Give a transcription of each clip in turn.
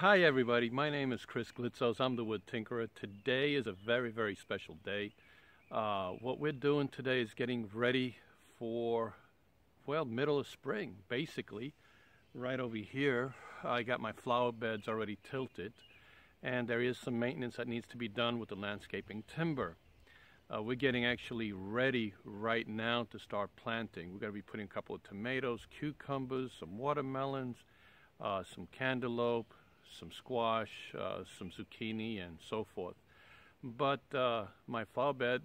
Hi everybody, my name is Chris Glitzos. I'm the wood tinkerer. Today is a very special day. What we're doing today is getting ready for, well, middle of spring, basically. Right over here, I got my flower beds already tilted, and there is some maintenance that needs to be done with the landscaping timber. We're getting actually ready right now to start planting. We're going to be putting a couple of tomatoes, cucumbers, some watermelons, some cantaloupe, some squash, some zucchini, and so forth. But my flower bed,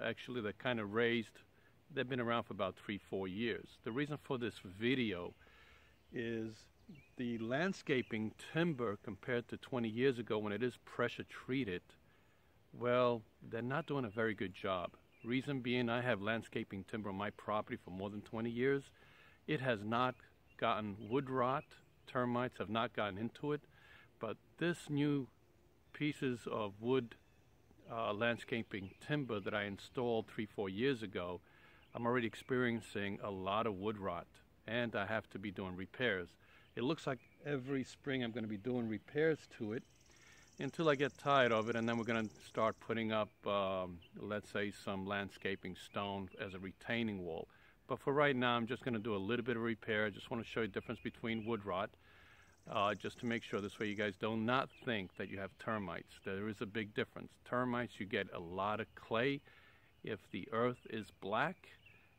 actually, they're kind of raised. They've been around for about 3-4 years. The reason for this video is the landscaping timber compared to 20 years ago when it is pressure treated, well, they're not doing a very good job. Reason being, I have landscaping timber on my property for more than 20 years. It has not gotten wood rot. Termites have not gotten into it. But this new pieces of wood landscaping timber that I installed 3-4 years ago, I'm already experiencing a lot of wood rot, and I have to be doing repairs. It looks like every spring I'm going to be doing repairs to it until I get tired of it, and then we're going to start putting up, let's say, some landscaping stone as a retaining wall. But for right now, I'm just going to do a little bit of repair. I just want to show you the difference between wood rot. Just to make sure, this way you guys do not think that you have termites. There is a big difference. Termites, you get a lot of clay. If the earth is black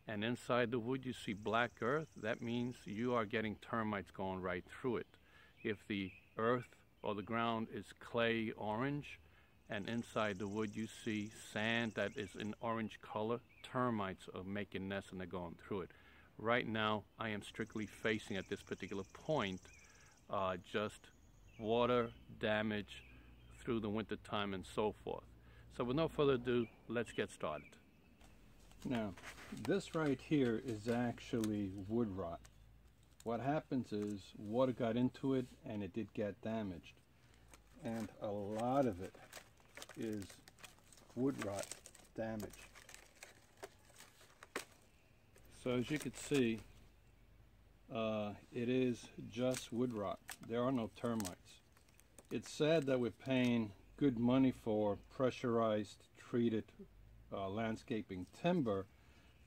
and inside the wood you see black earth, that means you are getting termites going right through it. If the earth or the ground is clay orange and inside the wood you see sand that is in orange color, termites are making nests and they're going through it. Right now I am strictly facing at this particular point just water damage through the winter time and so forth. So with no further ado, let's get started. Now, this right here is actually wood rot. What happens is water got into it and it did get damaged. And a lot of it is wood rot damage. So as you can see, it is just wood rot. There are no termites. It's sad that we're paying good money for pressurized, treated landscaping timber,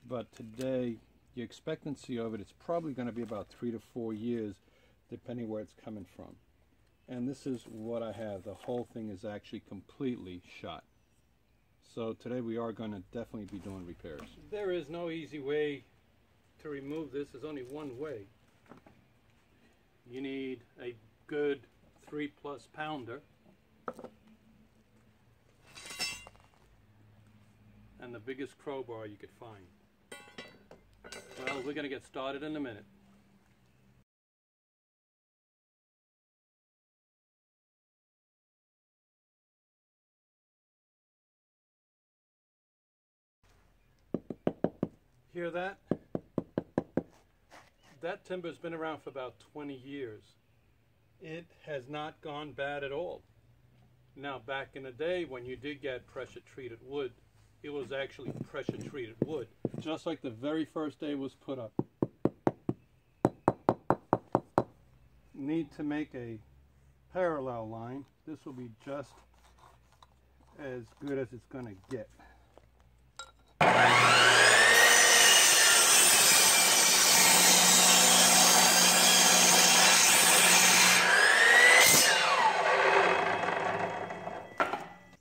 but today the expectancy of it is probably going to be about 3 to 4 years, depending where it's coming from. And this is what I have. The whole thing is actually completely shot. So today we are going to definitely be doing repairs. There is no easy way to remove this. There's only one way. You need a good 3+ pounder and the biggest crowbar you could find. Well, we're going to get started in a minute. Hear that? That timber's been around for about 20 years. It has not gone bad at all. Now, back in the day when you did get pressure treated wood, it was actually pressure treated wood. Just like the very first day it was put up. Need to make a parallel line. This will be just as good as it's going to get.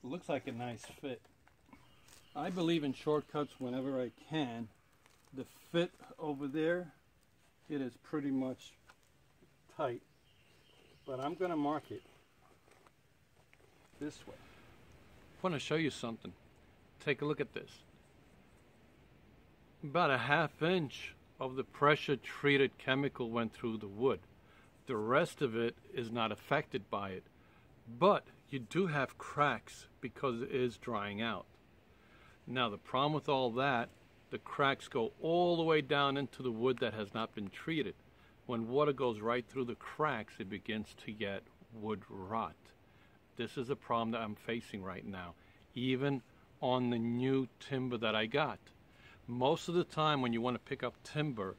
Looks like a nice fit. I believe in shortcuts whenever I can. The fit over there, it is pretty much tight, but I'm going to mark it this way. I want to show you something. Take a look at this. About a 1/2 inch of the pressure treated chemical went through the wood. The rest of it is not affected by it, but you do have cracks because it is drying out. Now the problem with all that, the cracks go all the way down into the wood that has not been treated. When water goes right through the cracks, it begins to get wood rot. This is a problem that I'm facing right now, even on the new timber that I got. Most of the time when you want to pick up timber,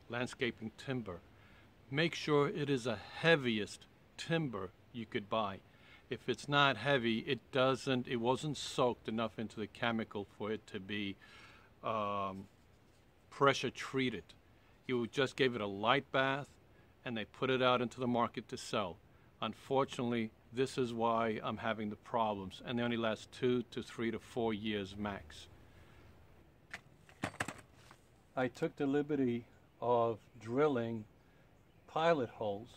landscaping timber, make sure it is a heaviest timber you could buy. If it's not heavy, it wasn't soaked enough into the chemical for it to be pressure treated. You just gave it a light bath and they put it out into the market to sell. Unfortunately, this is why I'm having the problems, and they only last 2 to 3 to 4 years max. I took the liberty of drilling pilot holes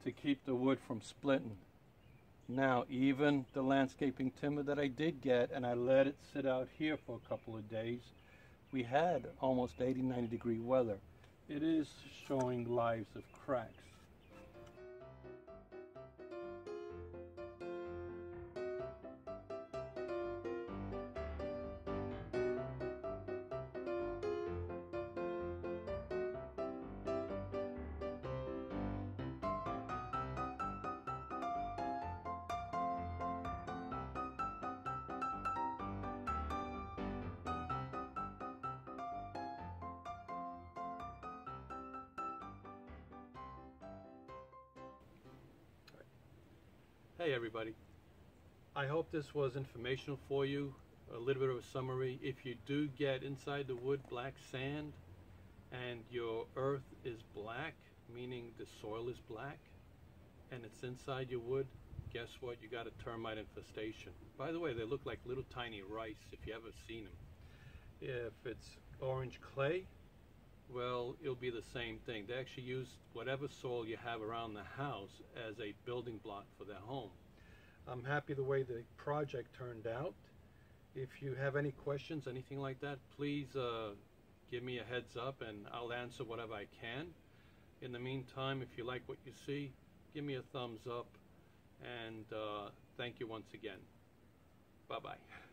to keep the wood from splitting. Now, even the landscaping timber that I did get, and I let it sit out here for a couple of days, we had almost 80, 90 degree weather. It is showing lives of cracks. Hey everybody, I hope this was informational for you, a little bit of a summary. If you do get inside the wood black sand and your earth is black, meaning the soil is black, and it's inside your wood, guess what? You got a termite infestation. By the way, they look like little tiny rice if you ever seen them. If it's orange clay, well, it'll be the same thing. They actually use whatever soil you have around the house as a building block for their home. I'm happy the way the project turned out. If you have any questions, anything like that, please give me a heads up and I'll answer whatever I can. In the meantime, if you like what you see, give me a thumbs up, and thank you once again. Bye-bye.